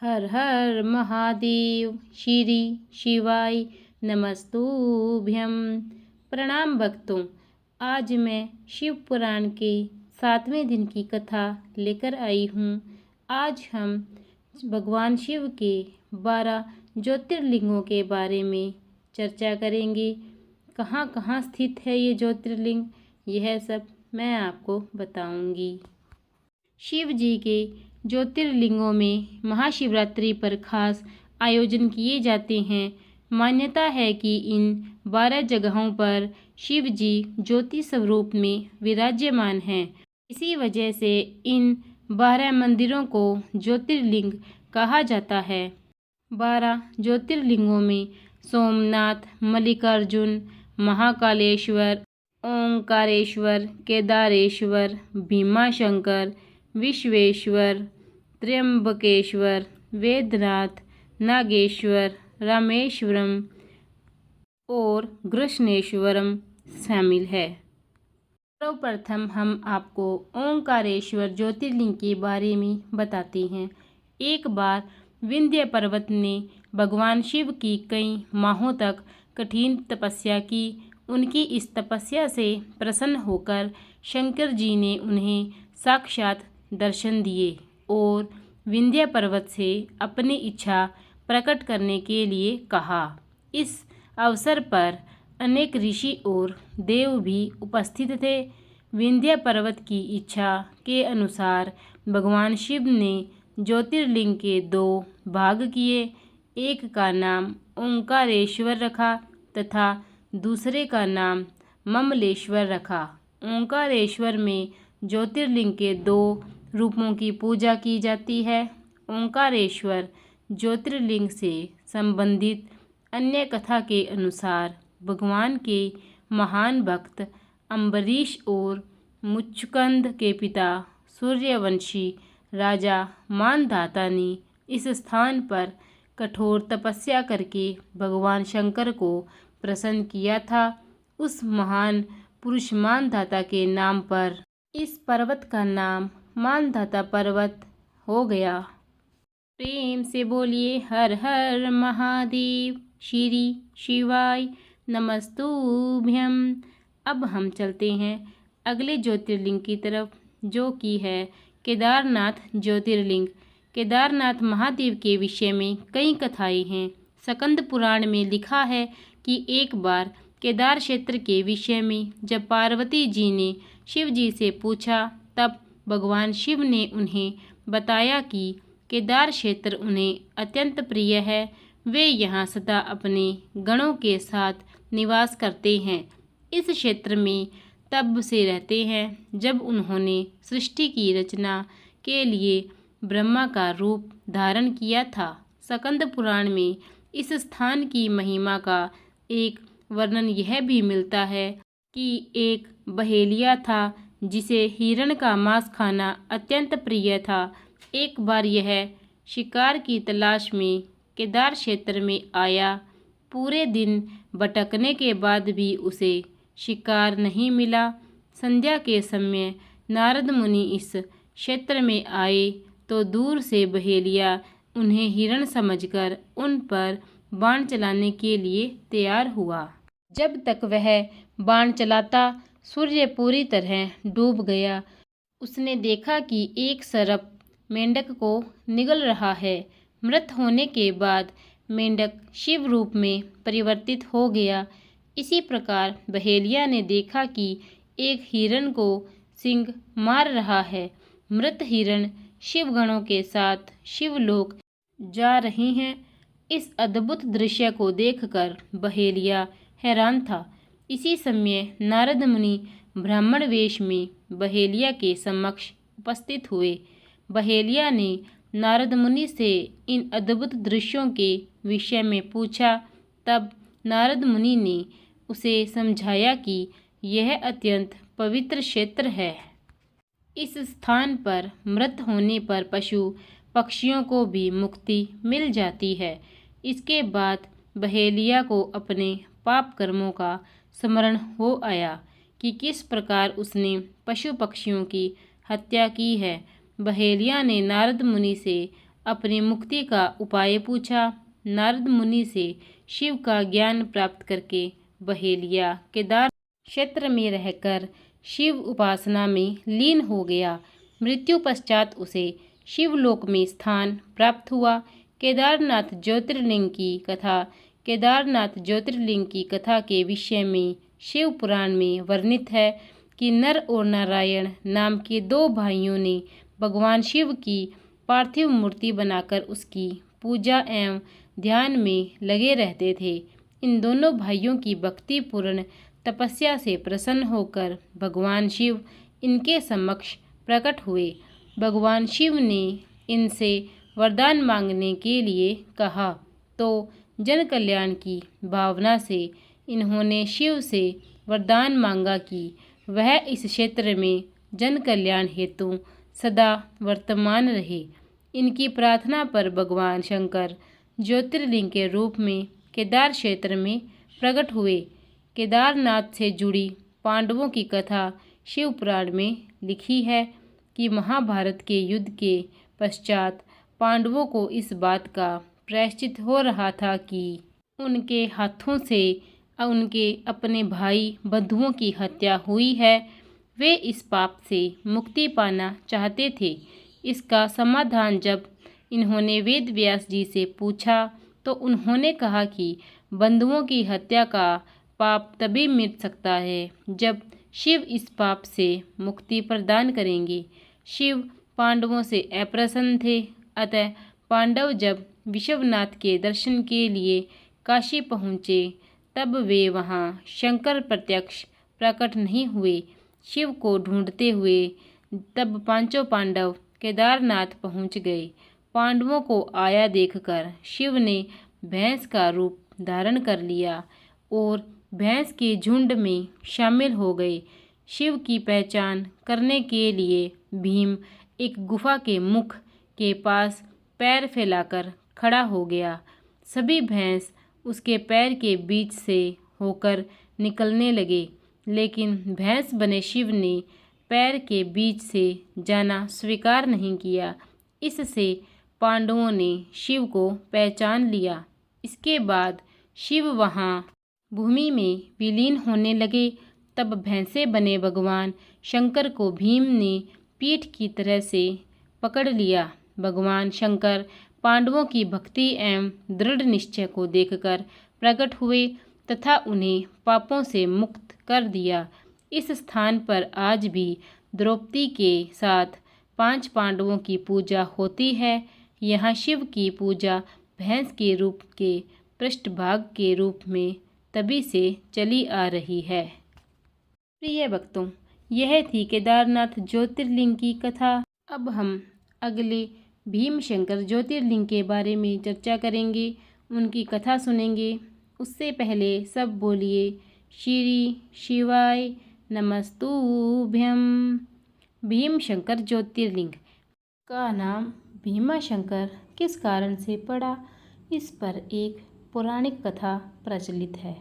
हर हर महादेव। श्री शिवाय नमस्तुभ्यम। प्रणाम भक्तों। आज मैं शिव पुराण के 7वें दिन की कथा लेकर आई हूँ। आज हम भगवान शिव के 12 ज्योतिर्लिंगों के बारे में चर्चा करेंगे। कहाँ कहाँ स्थित है ये ज्योतिर्लिंग, यह सब मैं आपको बताऊंगी। शिव जी के ज्योतिर्लिंगों में महाशिवरात्रि पर खास आयोजन किए जाते हैं। मान्यता है कि इन 12 जगहों पर शिव जी ज्योति स्वरूप में विराजमान हैं। इसी वजह से इन 12 मंदिरों को ज्योतिर्लिंग कहा जाता है। 12 ज्योतिर्लिंगों में सोमनाथ, मल्लिकार्जुन, महाकालेश्वर, ओंकारेश्वर, केदारेश्वर, भीमाशंकर, विश्वेश्वर, त्र्यंबकेश्वर, वेदनाथ, नागेश्वर, रामेश्वरम और कृष्णेश्वरम शामिल है। सर्वप्रथम हम आपको ओंकारेश्वर ज्योतिर्लिंग के बारे में बताते हैं। एक बार विंध्य पर्वत ने भगवान शिव की कई माहों तक कठिन तपस्या की। उनकी इस तपस्या से प्रसन्न होकर शंकर जी ने उन्हें साक्षात दर्शन दिए और विंध्य पर्वत से अपनी इच्छा प्रकट करने के लिए कहा। इस अवसर पर अनेक ऋषि और देव भी उपस्थित थे। विंध्य पर्वत की इच्छा के अनुसार भगवान शिव ने ज्योतिर्लिंग के 2 भाग किए। एक का नाम ओंकारेश्वर रखा तथा दूसरे का नाम ममलेश्वर रखा। ओंकारेश्वर में ज्योतिर्लिंग के 2 रूपों की पूजा की जाती है। ओंकारेश्वर ज्योतिर्लिंग से संबंधित अन्य कथा के अनुसार भगवान के महान भक्त अम्बरीश और मुचुकुंद के पिता सूर्यवंशी राजा मानधाता ने इस स्थान पर कठोर तपस्या करके भगवान शंकर को प्रसन्न किया था। उस महान पुरुष मानधाता के नाम पर इस पर्वत का नाम मानधाता पर्वत हो गया। प्रेम से बोलिए हर हर महादेव। श्री शिवाय नमस्तुभ्यम। अब हम चलते हैं अगले ज्योतिर्लिंग की तरफ, जो कि है केदारनाथ ज्योतिर्लिंग। केदारनाथ महादेव के विषय में कई कथाएं हैं। स्कंद पुराण में लिखा है कि एक बार केदार क्षेत्र के विषय में जब पार्वती जी ने शिव जी से पूछा, तब भगवान शिव ने उन्हें बताया कि केदार क्षेत्र उन्हें अत्यंत प्रिय है। वे यहाँ सदा अपने गणों के साथ निवास करते हैं। इस क्षेत्र में तब से रहते हैं जब उन्होंने सृष्टि की रचना के लिए ब्रह्मा का रूप धारण किया था। स्कंद पुराण में इस स्थान की महिमा का एक वर्णन यह भी मिलता है कि एक बहेलिया था जिसे हिरण का मांस खाना अत्यंत प्रिय था। एक बार यह शिकार की तलाश में केदार क्षेत्र में आया। पूरे दिन भटकने के बाद भी उसे शिकार नहीं मिला। संध्या के समय नारद मुनि इस क्षेत्र में आए तो दूर से बहेलिया उन्हें हिरण समझकर उन पर बाण चलाने के लिए तैयार हुआ। जब तक वह बाण चलाता, सूर्य पूरी तरह डूब गया। उसने देखा कि एक सर्प मेंढक को निगल रहा है। मृत होने के बाद मेंढक शिव रूप में परिवर्तित हो गया। इसी प्रकार बहेलिया ने देखा कि एक हिरण को सिंह मार रहा है। मृत हिरण शिवगणों के साथ शिवलोक जा रही हैं। इस अद्भुत दृश्य को देखकर बहेलिया हैरान था। इसी समय नारद मुनि ब्राह्मण वेश में बहेलिया के समक्ष उपस्थित हुए। बहेलिया ने नारद मुनि से इन अद्भुत दृश्यों के विषय में पूछा। तब नारद मुनि ने उसे समझाया कि यह अत्यंत पवित्र क्षेत्र है। इस स्थान पर मृत होने पर पशु पक्षियों को भी मुक्ति मिल जाती है। इसके बाद बहेलिया को अपने पाप कर्मों का स्मरण हो आया कि किस प्रकार उसने पशु पक्षियों की हत्या की है। बहेलिया ने नारद मुनि से अपनी मुक्ति का उपाय पूछा। नारद मुनि से शिव का ज्ञान प्राप्त करके वह लिया केदार क्षेत्र में रहकर शिव उपासना में लीन हो गया। मृत्यु पश्चात उसे शिवलोक में स्थान प्राप्त हुआ। केदारनाथ ज्योतिर्लिंग की कथा केदारनाथ ज्योतिर्लिंग की कथा के विषय में शिव पुराण में वर्णित है कि नर और नारायण नाम के दो भाइयों ने भगवान शिव की पार्थिव मूर्ति बनाकर उसकी पूजा एवं ध्यान में लगे रहते थे। इन दोनों भाइयों की भक्तिपूर्ण तपस्या से प्रसन्न होकर भगवान शिव इनके समक्ष प्रकट हुए। भगवान शिव ने इनसे वरदान मांगने के लिए कहा तो जन कल्याण की भावना से इन्होंने शिव से वरदान मांगा कि वह इस क्षेत्र में जन कल्याण हेतु सदा वर्तमान रहे। इनकी प्रार्थना पर भगवान शंकर ज्योतिर्लिंग के रूप में केदार क्षेत्र में प्रकट हुए। केदारनाथ से जुड़ी पांडवों की कथा शिव पुराण में लिखी है कि महाभारत के युद्ध के पश्चात पांडवों को इस बात का प्रायश्चित हो रहा था कि उनके हाथों से उनके अपने भाई बंधुओं की हत्या हुई है। वे इस पाप से मुक्ति पाना चाहते थे। इसका समाधान जब इन्होंने वेद व्यास जी से पूछा तो उन्होंने कहा कि बंधुओं की हत्या का पाप तभी मिट सकता है जब शिव इस पाप से मुक्ति प्रदान करेंगे। शिव पांडवों से अप्रसन्न थे, अतः पांडव जब विश्वनाथ के दर्शन के लिए काशी पहुँचे तब वे वहाँ शंकर प्रत्यक्ष प्रकट नहीं हुए। शिव को ढूंढते हुए तब पांचों पांडव केदारनाथ पहुँच गए। पांडवों को आया देखकर शिव ने भैंस का रूप धारण कर लिया और भैंस के झुंड में शामिल हो गए। शिव की पहचान करने के लिए भीम एक गुफा के मुख के पास पैर फैलाकर खड़ा हो गया। सभी भैंस उसके पैर के बीच से होकर निकलने लगे, लेकिन भैंस बने शिव ने पैर के बीच से जाना स्वीकार नहीं किया। इससे पांडवों ने शिव को पहचान लिया। इसके बाद शिव वहाँ भूमि में विलीन होने लगे। तब भैंसे बने भगवान शंकर को भीम ने पीठ की तरह से पकड़ लिया। भगवान शंकर पांडवों की भक्ति एवं दृढ़ निश्चय को देखकर प्रकट हुए तथा उन्हें पापों से मुक्त कर दिया। इस स्थान पर आज भी द्रौपदी के साथ 5 पांडवों की पूजा होती है। यहाँ शिव की पूजा भैंस के रूप के पृष्ठभाग के रूप में तभी से चली आ रही है। प्रिय भक्तों, यह थी केदारनाथ ज्योतिर्लिंग की कथा। अब हम अगले भीमशंकर ज्योतिर्लिंग के बारे में चर्चा करेंगे, उनकी कथा सुनेंगे। उससे पहले सब बोलिए श्री शिवाय नमस्तुभ्यं। भीमशंकर ज्योतिर्लिंग का नाम भीमाशंकर किस कारण से पड़ा, इस पर एक पौराणिक कथा प्रचलित है।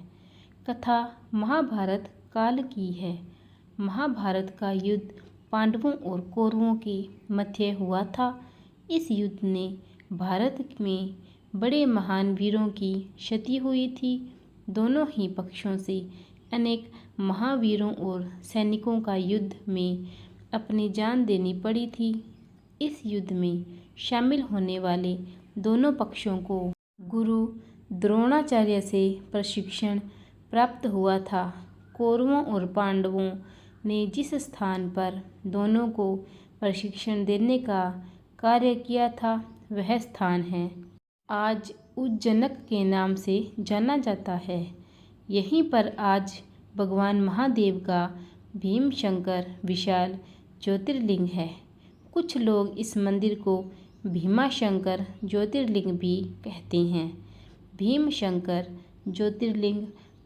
कथा महाभारत काल की है। महाभारत का युद्ध पांडवों और कौरवों के मध्य हुआ था। इस युद्ध ने भारत में बड़े महान वीरों की क्षति हुई थी। दोनों ही पक्षों से अनेक महावीरों और सैनिकों का युद्ध में अपनी जान देनी पड़ी थी। इस युद्ध में शामिल होने वाले दोनों पक्षों को गुरु द्रोणाचार्य से प्रशिक्षण प्राप्त हुआ था। कौरवों और पांडवों ने जिस स्थान पर दोनों को प्रशिक्षण देने का कार्य किया था वह स्थान है आज उज्जनक के नाम से जाना जाता है। यहीं पर आज भगवान महादेव का भीमशंकर विशाल ज्योतिर्लिंग है। कुछ लोग इस मंदिर को भीमाशंकर ज्योतिर्लिंग भी कहते हैं। भीमशंकर ज्योतिर्लिंग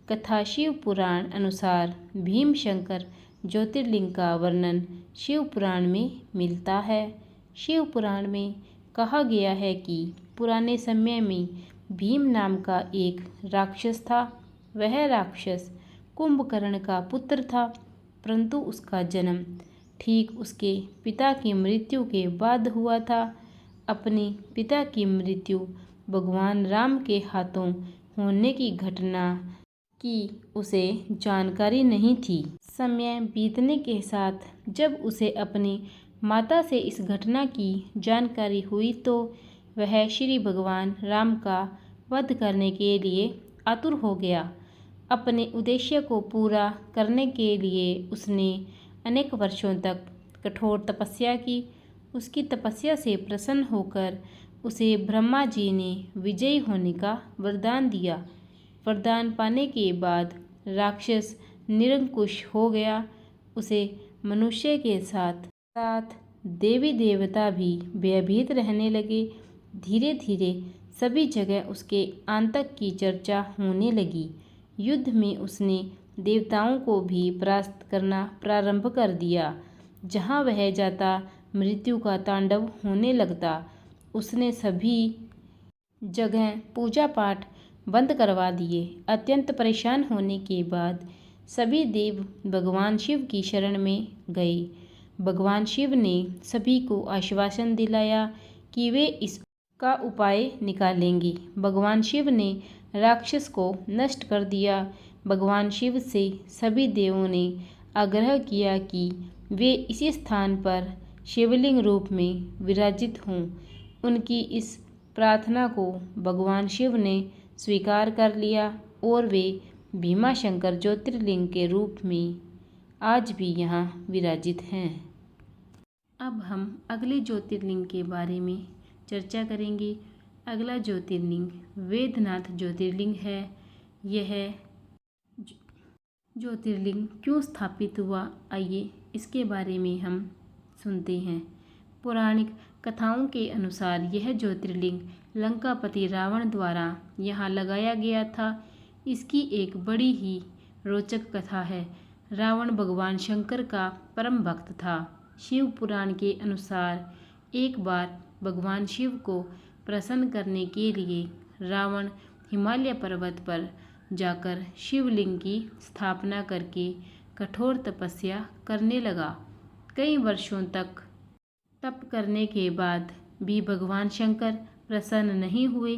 कथा शिव पुराण अनुसार भीमशंकर ज्योतिर्लिंग का वर्णन शिव पुराण में मिलता है। शिव पुराण में कहा गया है कि पुराने समय में भीम नाम का एक राक्षस था। वह राक्षस कुंभकर्ण का पुत्र था, परंतु उसका जन्म ठीक उसके पिता की मृत्यु के बाद हुआ था। अपने पिता की मृत्यु भगवान राम के हाथों होने की घटना की उसे जानकारी नहीं थी। समय बीतने के साथ जब उसे अपनी माता से इस घटना की जानकारी हुई तो वह श्री भगवान राम का वध करने के लिए आतुर हो गया। अपने उद्देश्य को पूरा करने के लिए उसने अनेक वर्षों तक कठोर तपस्या की। उसकी तपस्या से प्रसन्न होकर उसे ब्रह्मा जी ने विजयी होने का वरदान दिया। वरदान पाने के बाद राक्षस निरंकुश हो गया। उसे मनुष्य के साथ साथ देवी देवता भी भयभीत रहने लगे। धीरे धीरे सभी जगह उसके आतंक की चर्चा होने लगी। युद्ध में उसने देवताओं को भी परास्त करना प्रारंभ कर दिया। जहाँ वह जाता मृत्यु का तांडव होने लगता। उसने सभी जगह पूजा पाठ बंद करवा दिए। अत्यंत परेशान होने के बाद सभी देव भगवान शिव की शरण में गए। भगवान शिव ने सभी को आश्वासन दिलाया कि वे इसका उपाय निकालेंगे। भगवान शिव ने राक्षस को नष्ट कर दिया। भगवान शिव से सभी देवों ने आग्रह किया कि वे इसी स्थान पर शिवलिंग रूप में विराजित हों। उनकी इस प्रार्थना को भगवान शिव ने स्वीकार कर लिया और वे भीमाशंकर ज्योतिर्लिंग के रूप में आज भी यहाँ विराजित हैं। अब हम अगले ज्योतिर्लिंग के बारे में चर्चा करेंगे। अगला ज्योतिर्लिंग वेदनाथ ज्योतिर्लिंग है। यह ज्योतिर्लिंग क्यों स्थापित हुआ, आइए इसके बारे में हम सुनते हैं। पौराणिक कथाओं के अनुसार यह ज्योतिर्लिंग लंकापति रावण द्वारा यहाँ लगाया गया था। इसकी एक बड़ी ही रोचक कथा है। रावण भगवान शंकर का परम भक्त था। शिव पुराण के अनुसार एक बार भगवान शिव को प्रसन्न करने के लिए रावण हिमालय पर्वत पर जाकर शिवलिंग की स्थापना करके कठोर तपस्या करने लगा। कई वर्षों तक तप करने के बाद भी भगवान शंकर प्रसन्न नहीं हुए।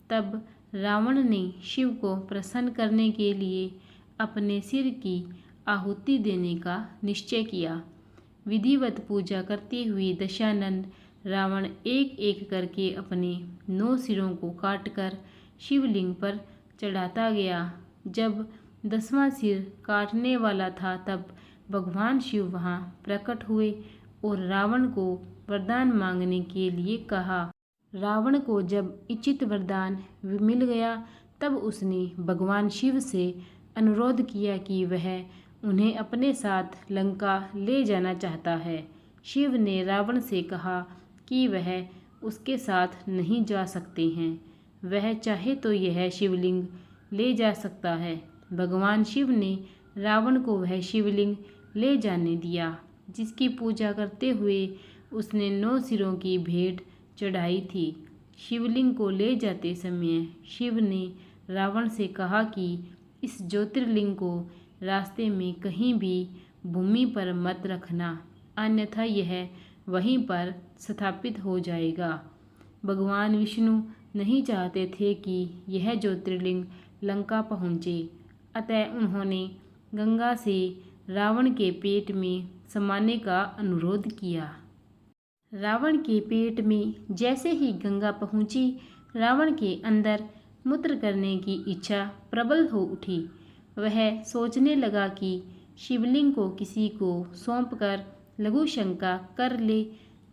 तब रावण ने शिव को प्रसन्न करने के लिए अपने सिर की आहुति देने का निश्चय किया। विधिवत पूजा करते हुए दशानन रावण एक एक करके अपने 9 सिरों को काटकर शिवलिंग पर चढ़ाता गया। जब 10वां सिर काटने वाला था तब भगवान शिव वहां प्रकट हुए और रावण को वरदान मांगने के लिए कहा। रावण को जब इच्छित वरदान मिल गया तब उसने भगवान शिव से अनुरोध किया कि वह उन्हें अपने साथ लंका ले जाना चाहता है। शिव ने रावण से कहा कि वह उसके साथ नहीं जा सकते हैं। वह चाहे तो यह शिवलिंग ले जा सकता है। भगवान शिव ने रावण को वह शिवलिंग ले जाने दिया, जिसकी पूजा करते हुए उसने 9 सिरों की भेंट चढ़ाई थी। शिवलिंग को ले जाते समय शिव ने रावण से कहा कि इस ज्योतिर्लिंग को रास्ते में कहीं भी भूमि पर मत रखना, अन्यथा यह वहीं पर स्थापित हो जाएगा। भगवान विष्णु नहीं चाहते थे कि यह ज्योतिर्लिंग लंका पहुँचे, अतः उन्होंने गंगा से रावण के पेट में समाने का अनुरोध किया। रावण के पेट में जैसे ही गंगा पहुंची, रावण के अंदर मूत्र करने की इच्छा प्रबल हो उठी। वह सोचने लगा कि शिवलिंग को किसी को सौंपकर लघु शंका कर ले।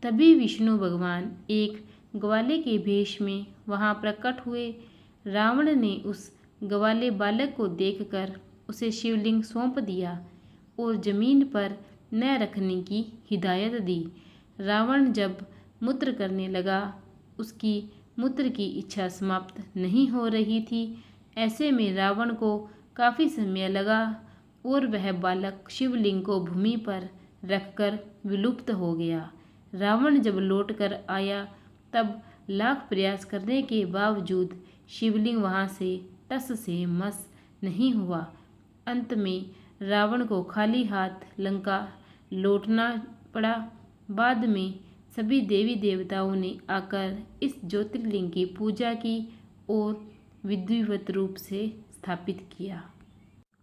तभी विष्णु भगवान एक ग्वाले के भेष में वहां प्रकट हुए। रावण ने उस ग्वाले बालक को देखकर उसे शिवलिंग सौंप दिया और जमीन पर न रखने की हिदायत दी। रावण जब मूत्र करने लगा, उसकी मूत्र की इच्छा समाप्त नहीं हो रही थी। ऐसे में रावण को काफ़ी समय लगा और वह बालक शिवलिंग को भूमि पर रखकर विलुप्त हो गया। रावण जब लौट कर आया तब लाख प्रयास करने के बावजूद शिवलिंग वहाँ से टस से मस नहीं हुआ। अंत में रावण को खाली हाथ लंका लौटना पड़ा। बाद में सभी देवी देवताओं ने आकर इस ज्योतिर्लिंग की पूजा की और विधिवत रूप से स्थापित किया।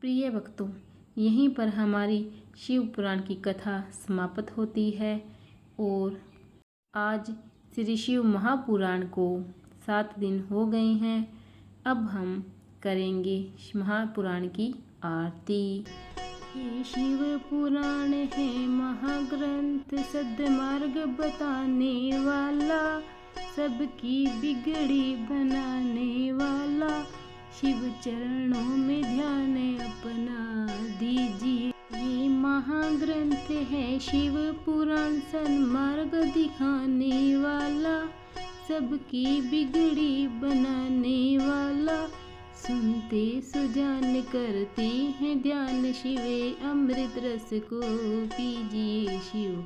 प्रिय भक्तों, यहीं पर हमारी शिव पुराण की कथा समाप्त होती है और आज श्री शिव महापुराण को 7 दिन हो गए हैं। अब हम करेंगे महापुराण की आरती। ये शिव पुराण है महाग्रंथ, सद्मार्ग बताने वाला, सबकी बिगड़ी बनाने वाला, शिव चरणों में ध्यान अपना दीजिए। ये महाग्रंथ है शिव पुराण, सन्मार्ग दिखाने वाला, सबकी बिगड़ी बनाने वाला, सुनते सुजान करते हैं ध्यान, शिवे अमृत रस को पीजिए, शिव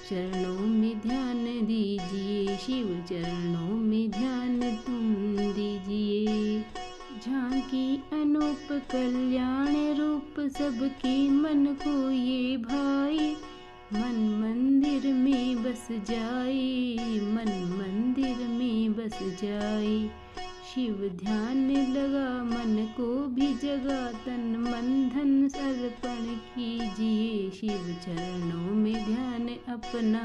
चरणों में ध्यान दीजिए, शिव चरणों में ध्यान तुम दीजिए। झांकी अनूप कल्याण रूप, सबके मन को ये भाई, मन मंदिर में बस जाए, मन मंदिर में बस जाए, शिव ध्यान लगा मन को भी जगा, तन मन धन अर्पण कीजिए, शिव चरणों में ध्यान अपना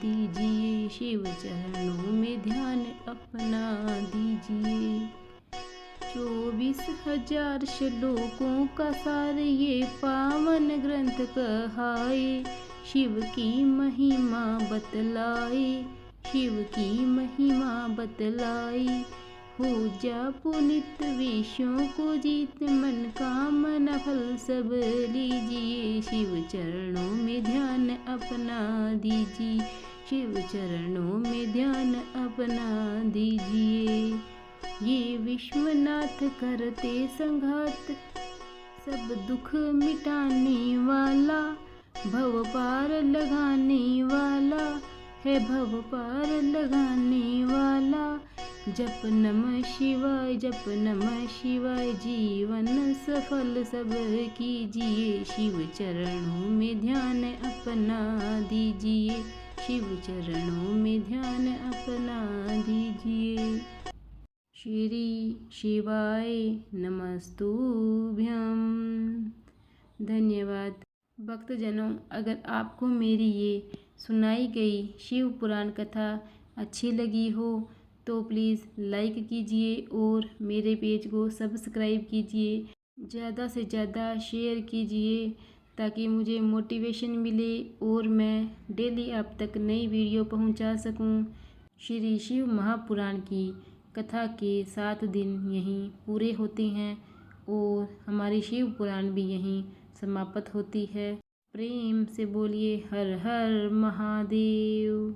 दीजिए, शिव चरणों में ध्यान अपना दीजिए। 24,000 श्लोकों का सार ये पावन ग्रंथ कहाए, शिव की महिमा बतलाए, शिव की महिमा बतलाई, हो जा पुनित विषयों को जीत, मन कामना फल सब लीजिए, शिव चरणों में ध्यान अपना दीजिए, शिव चरणों में ध्यान अपना दीजिए। ये विश्वनाथ करते संघात, सब दुख मिटाने वाला, भव पार लगाने वाला है, भव पार लगाने वाला, जप नमः शिवाय, जप नमः शिवाय, जीवन सफल सब कीजिए, शिव चरणों में ध्यान अपना दीजिए, शिव चरणों में ध्यान अपना दीजिए। श्री शिवाय नमस्तुभ्यं। धन्यवाद भक्तजनों, अगर आपको मेरी ये सुनाई गई शिव पुराण कथा अच्छी लगी हो तो प्लीज़ लाइक कीजिए और मेरे पेज को सब्सक्राइब कीजिए, ज़्यादा से ज़्यादा शेयर कीजिए ताकि मुझे मोटिवेशन मिले और मैं डेली आप तक नई वीडियो पहुंचा सकूं। श्री शिव महापुराण की कथा के 7 दिन यहीं पूरे होते हैं और हमारी शिव पुराण भी यहीं समाप्त होती है। प्रेम से बोलिए हर हर महादेव।